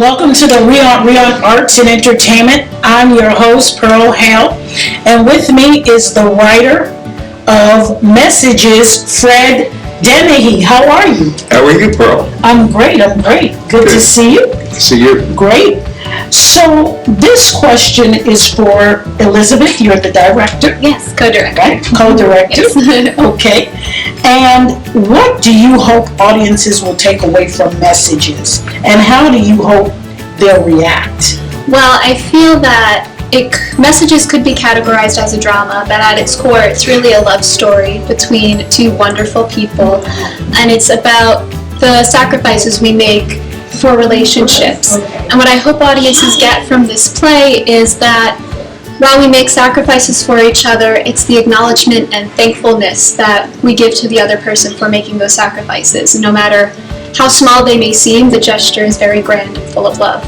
Welcome to the Rion Arts and Entertainment. I'm your host, Pearl Hale, and with me is the writer of Messages, Fred Dennehy. How are you? How are you, Pearl? I'm great. Good to see you. See you. Great. So this question is for Elizabeth. You're the director. Yes, co-director. Right? Co-director. Yes. Okay. And what do you hope audiences will take away from Messages? And how do you hope they'll react? Well, I feel that Messages could be categorized as a drama, but at its core, it's really a love story between two wonderful people. And it's about the sacrifices we make for relationships. And what I hope audiences get from this play is that while we make sacrifices for each other, it's the acknowledgement and thankfulness that we give to the other person for making those sacrifices. No matter how small they may seem, the gesture is very grand and full of love.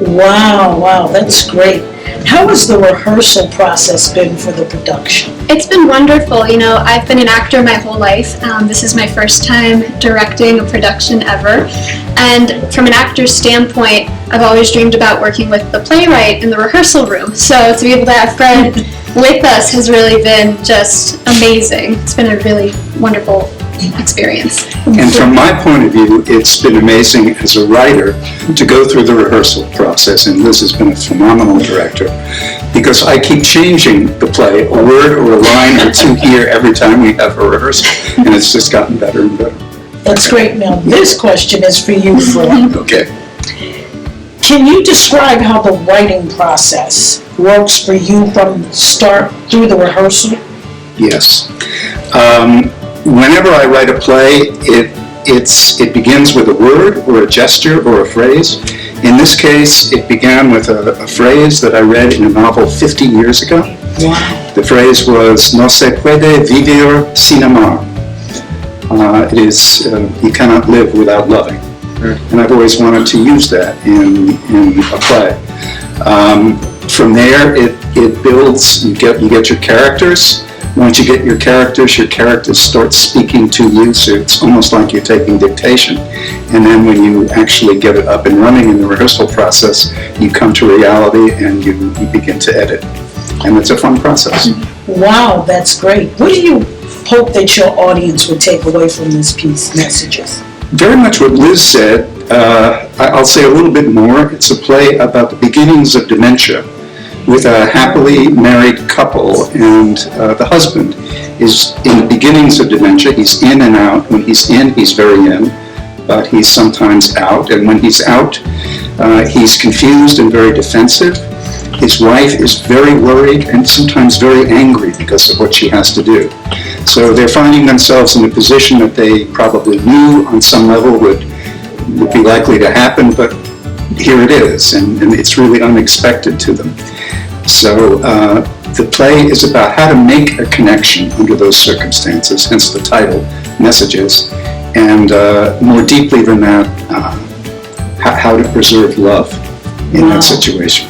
Wow, that's great. How has the rehearsal process been for the production? It's been wonderful. You know, I've been an actor my whole life. This is my first time directing a production ever. And from an actor's standpoint, I've always dreamed about working with the playwright in the rehearsal room. So to be able to have Fred with us has really been just amazing. It's been a really wonderful experience. And from my point of view, it's been amazing as a writer to go through the rehearsal process, and Liz has been a phenomenal director, because I keep changing the play, a word or a line or two here every time we have a rehearsal, and it's just gotten better and better. That's great. Now, this question is for you, Fred. Okay. Can you describe how the writing process works for you from start through the rehearsal? Yes. Whenever I write a play, it begins with a word or a gesture or a phrase. In this case, it began with a phrase that I read in a novel 50 years ago. Wow. The phrase was, "No se puede vivir sin amar." It is, you cannot live without loving. And I've always wanted to use that in a play. From there, it builds, you get your characters. Once you get your characters start speaking to you, so it's almost like you're taking dictation. And then when you actually get it up and running in the rehearsal process, you come to reality and you begin to edit. And it's a fun process. Wow, that's great. What do you hope that your audience would take away from this piece, Messages? Very much what Liz said. I'll say a little bit more. It's a play about the beginnings of dementia, with a happily married couple, and the husband is in the beginnings of dementia. He's in and out. When he's in, he's very in, but he's sometimes out. And when he's out, he's confused and very defensive. His wife is very worried and sometimes very angry because of what she has to do. So they're finding themselves in a position that they probably knew on some level would be likely to happen, but here it is, and it's really unexpected to them. So the play is about how to make a connection under those circumstances, hence the title, Messages, and more deeply than that, how to preserve love in that situation.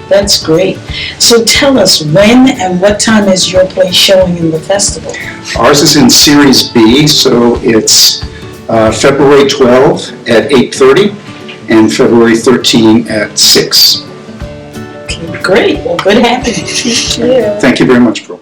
That's great. So tell us, when and what time is your play showing in the festival? Ours is in Series B, so it's February 12 at 8:30 and February 13 at 6. Okay, great. Well, good having you. Thank you. Thank you very much, Pearl.